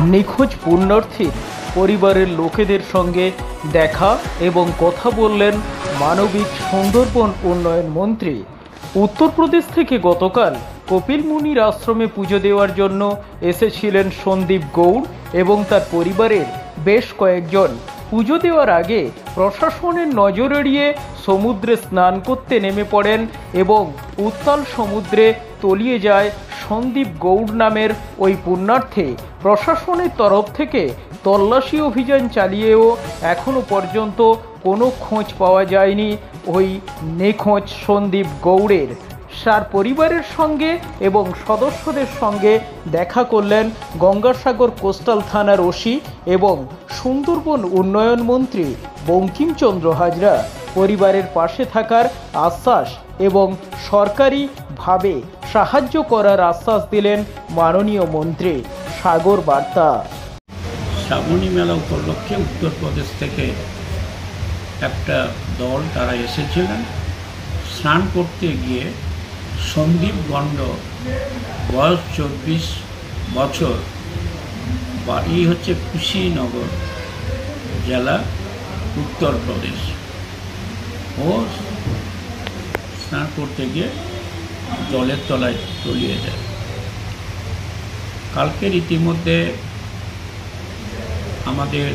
নিখোঁজ পুণ্যার্থীর পরিবারের লোকেদের সঙ্গে দেখা এবং কথা বললেন মানবিক সুন্দরবন উন্নয়ন মন্ত্রী। উত্তরপ্রদেশ থেকে গতকাল কপিল মুনির আশ্রমে পুজো দেওয়ার জন্য এসেছিলেন সন্দীপ গৌড় এবং তার পরিবারের বেশ কয়েকজন। পুজো দেওয়ার আগে প্রশাসনের নজর এড়িয়ে সমুদ্রে স্নান করতে নেমে পড়েন এবং উত্তাল সমুদ্রে তলিয়ে যায় সন্দীপ গৌড় নামের ওই পুণ্যার্থী। প্রশাসনের তরফ থেকে তল্লাশি অভিযান চালিয়েও এখনও পর্যন্ত কোনো খোঁজ পাওয়া যায়নি ওই নিখোঁজ সন্দীপ গৌড়ের। তার পরিবারের সঙ্গে এবং সদস্যদের সঙ্গে দেখা করলেন গঙ্গাসাগর কোস্টাল থানার ওসি এবং সুন্দরবন উন্নয়ন মন্ত্রী বঙ্কিমচন্দ্র হাজরা। পরিবারের পাশে থাকার আশ্বাস এবং সরকারিভাবে সাহায্য করার আশ্বাস দিলেন মাননীয় মন্ত্রী। সাগর বার্তা। শ্রাবণী মেলা উপলক্ষে উত্তরপ্রদেশ থেকে একটা দল তারা এসেছিলেন। স্নান করতে গিয়ে সন্দীপ গণ্ড, বয়স 24 বছর, বাড়ি হচ্ছে কুশীনগর জেলা, উত্তরপ্রদেশ। ও স্নান করতে গিয়ে জলের তলায় তলিয়ে যায়। কালকের ইতিমধ্যে আমাদের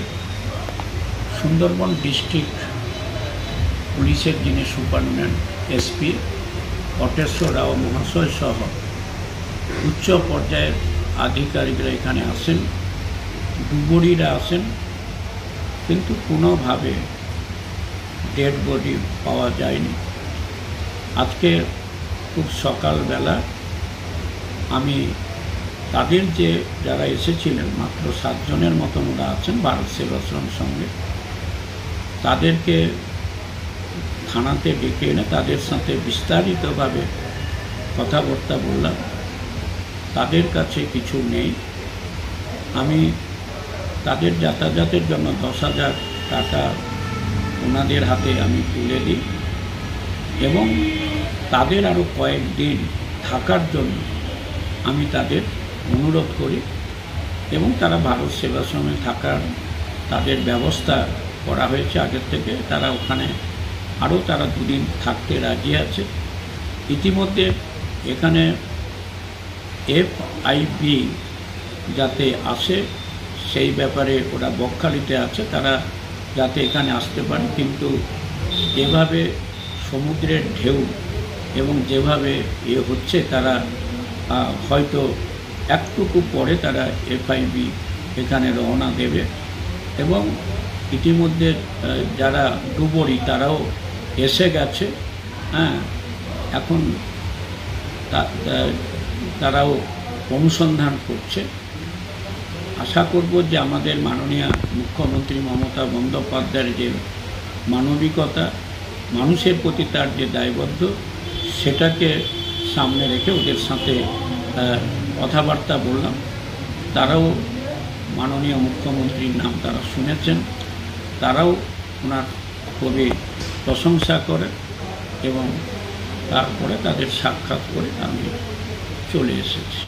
সুন্দরবন ডিস্ট্রিক্ট পুলিশের যিনি সুপারিনটেন্ডেন্ট এসপি অটেশ্বর রাও মহাশয় সহ উচ্চ পর্যায়ের আধিকারিকরা এখানে আসেন, ডুবুরিরা আসেন, কিন্তু কোনোভাবে ডেড বডি পাওয়া যায়নি। আজকে খুব সকালবেলা আমি তাদের যারা এসেছিলেন, মাত্র 7 জনের মতন ওরা আছেন ভারত সেবাশ্রম সঙ্গে, তাদেরকে থানাতে ডেকে এনে তাদের সাথে বিস্তারিতভাবে কথাবার্তা বললাম। তাদের কাছে কিছু নেই। আমি তাদের যাতায়াতের জন্য 10,000 টাকা ওনাদের হাতে আমি তুলে দিই এবং তাদের আরও কয়েকদিন থাকার জন্য আমি তাদের অনুরোধ করি এবং তারা ভারত সেবাশ্রমে থাকার তাদের ব্যবস্থা করা হয়েছে আগের থেকে। তারা ওখানে আরও 2 দিন থাকতে রাজি আছে। ইতিমধ্যে এখানে FIB যাতে আসে সেই ব্যাপারে ওরা বকখালিতে আছে, তারা যাতে এখানে আসতে পারে। কিন্তু যেভাবে সমুদ্রের ঢেউ এবং যেভাবে হচ্ছে, তারা হয়তো একটুকু পরে তারা FIB এখানে রওনা দেবে। এবং ইতিমধ্যে যারা ডুবুরি তারাও এসে গেছে। এখন তারাও অনুসন্ধান করছে। আশা করব যে আমাদের মাননীয় মুখ্যমন্ত্রী মমতা বন্দ্যোপাধ্যায়ের যে মানবিকতা, মানুষের প্রতি তার যে দায়বদ্ধ, সেটাকে সামনে রেখে ওদের সাথে কথাবার্তা বললাম। তারাও মাননীয় মুখ্যমন্ত্রীর নাম তারা শুনেছেন, তারাও ওনার খুবই প্রশংসা করে এবং তারপরে তাদের সাক্ষাৎ করে আমি চলে এসেছি।